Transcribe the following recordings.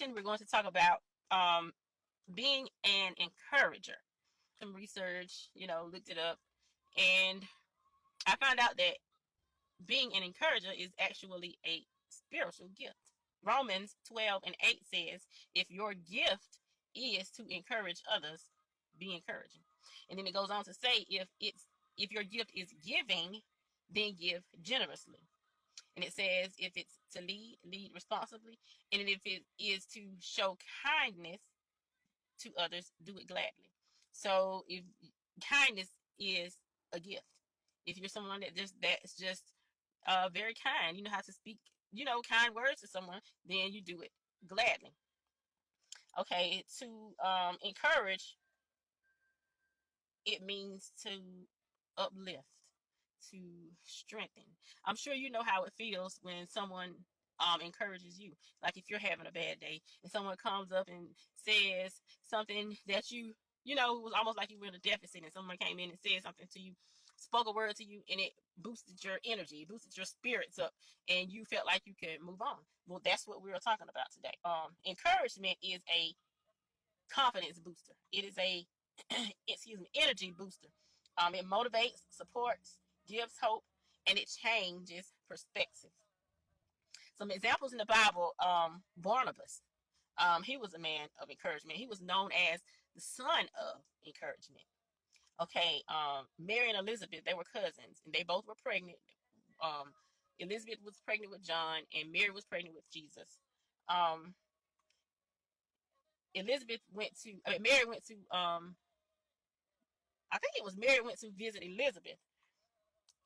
We're going to talk about being an encourager. Some research, looked it up, and I found out that being an encourager is actually a spiritual gift. Romans 12:8 says, if your gift is to encourage others, be encouraging. And then it goes on to say, if your gift is giving, then give generously. And it says, if it's to lead responsibly. And if it is to show kindness to others, do it gladly. So if kindness is a gift, if you're someone that's just very kind, you know how to speak, kind words to someone, then you do it gladly. Okay, to encourage, it means to uplift, to strengthen. I'm sure you know how it feels when someone encourages you. Like if you're having a bad day and someone comes up and says something that it was almost like you were in a deficit, and someone came in and said something to you, spoke a word to you, and it boosted your energy, it boosted your spirits up, and you felt like you could move on. Well, that's what we're talking about today. Encouragement is a confidence booster. It is a energy booster. It motivates, supports, gives hope, and it changes perspective. Some examples in the Bible: Barnabas. He was a man of encouragement. He was known as the son of encouragement. Okay, Mary and Elizabeth, they were cousins, and they both were pregnant. Um, Elizabeth was pregnant with John, and Mary was pregnant with Jesus. Um, Mary went to, I think it was Mary went to visit Elizabeth.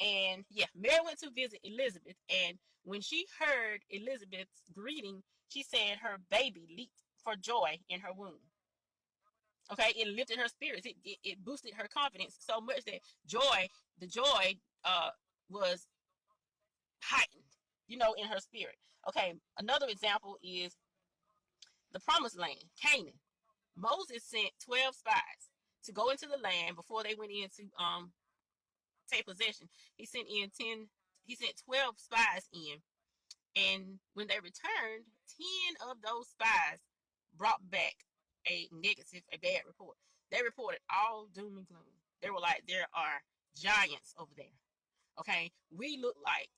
And yeah, Mary went to visit Elizabeth. And when she heard Elizabeth's greeting, she said her baby leaped for joy in her womb. Okay, it lifted her spirits. It boosted her confidence so much that the joy was heightened, in her spirit. Okay, another example is the promised land, Canaan. Moses sent 12 spies to go into the land before they went in to take possession. He sent 12 spies in, and when they returned, 10 of those spies brought back a bad report. They reported all doom and gloom. They were like, there are giants over there. Okay, we look like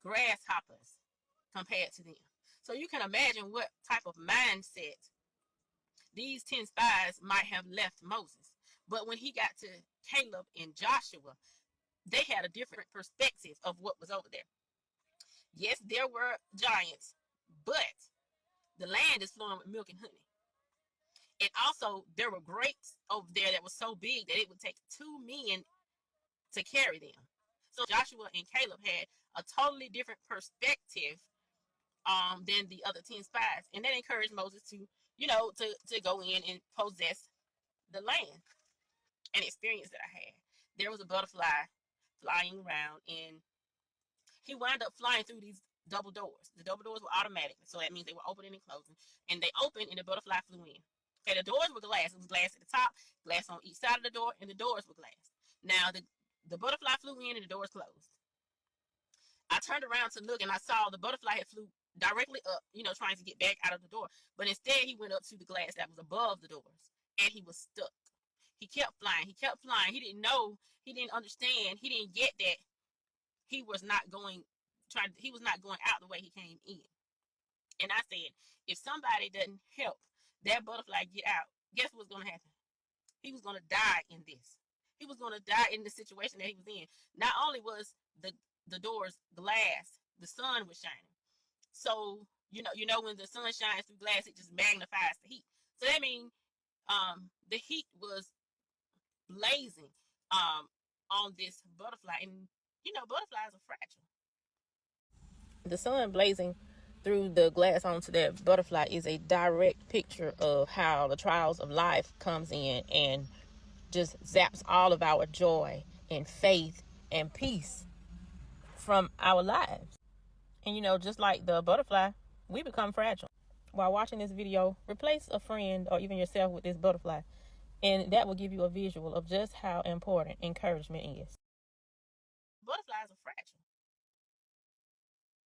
grasshoppers compared to them. So you can imagine what type of mindset these 10 spies might have left Moses. But when he got to Caleb and Joshua, they had a different perspective of what was over there. Yes, there were giants, but the land is flowing with milk and honey. And also, there were grapes over there that were so big that it would take 2 men to carry them. So Joshua and Caleb had a totally different perspective than the other 10 spies. And that encouraged Moses to go in and possess the land. An experience that I had. There was a butterfly flying around, and he wound up flying through these double doors. The double doors were automatic, so that means they were opening and closing. And they opened, and the butterfly flew in. Okay, the doors were glass. It was glass at the top, glass on each side of the door, and the doors were glass. Now, the butterfly flew in, and the doors closed. I turned around to look, and I saw the butterfly had flew directly up, trying to get back out of the door. But instead, he went up to the glass that was above the doors, and he was stuck. He kept flying. He kept flying. He didn't know. He didn't understand. He didn't get that he was not going he was not going out the way he came in. And I said, if somebody doesn't help that butterfly get out, guess what's going to happen? He was going to die in this. He was going to die in the situation that he was in. Not only was the doors glass, the sun was shining. So, when the sun shines through glass, it just magnifies the heat. So that means the heat was blazing on this butterfly. And, butterflies are fragile. The sun blazing through the glass onto that butterfly is a direct picture of how the trials of life comes in and just zaps all of our joy and faith and peace from our lives. And just like the butterfly, we become fragile. While watching this video, replace a friend or even yourself with this butterfly, and that will give you a visual of just how important encouragement is. Butterflies are fragile.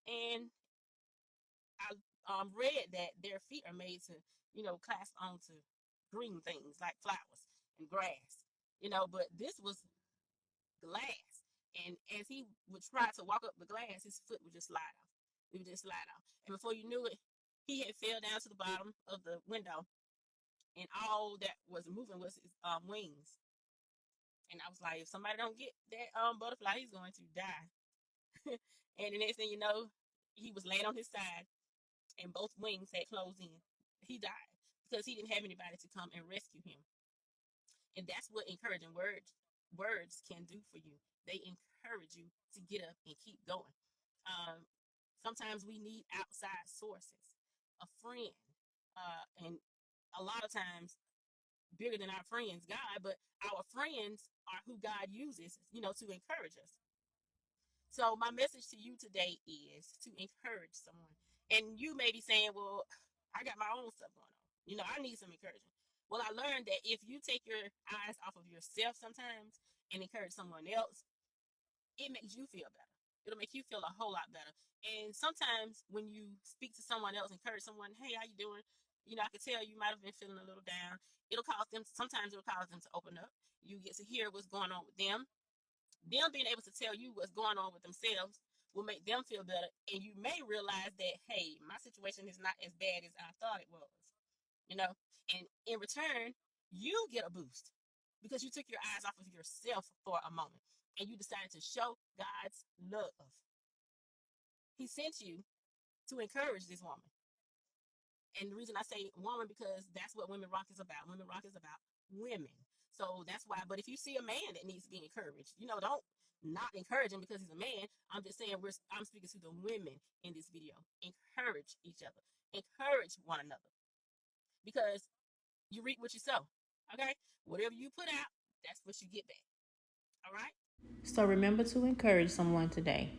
And read that their feet are made to, clasp onto green things like flowers and grass, but this was glass. And as he would try to walk up the glass, his foot would just slide off. It would just slide off. And before you knew it, he had fell down to the bottom of the window, and all that was moving was his wings. And I was like, if somebody don't get that butterfly, he's going to die. And the next thing you know, he was laying on his side, and both wings had closed in. He died because he didn't have anybody to come and rescue him. And that's what encouraging words can do for you. They encourage you to get up and keep going. Sometimes we need outside sources, a friend, and a lot of times bigger than our friends, God, but our friends are who God uses, to encourage us. So my message to you today is to encourage someone. And you may be saying, well, I got my own stuff going on. I need some encouragement. Well, I learned that if you take your eyes off of yourself sometimes and encourage someone else, it makes you feel better. It'll make you feel a whole lot better. And sometimes when you speak to someone else, encourage someone, hey, how you doing? I could tell you might have been feeling a little down. Sometimes it'll cause them to open up. You get to hear what's going on with them. Them being able to tell you what's going on with themselves will make them feel better. And you may realize that, hey, my situation is not as bad as I thought it was. And in return, you get a boost because you took your eyes off of yourself for a moment and you decided to show God's love. He sent you to encourage this woman. And the reason I say woman, because that's what Women Rock is about. Women Rock is about women. So that's why. But if you see a man that needs to be encouraged, don't not encourage him because he's a man. I'm just saying I'm speaking to the women in this video. Encourage each other. Encourage one another. Because you reap what you sow. Okay? Whatever you put out, that's what you get back. All right? So remember to encourage someone today.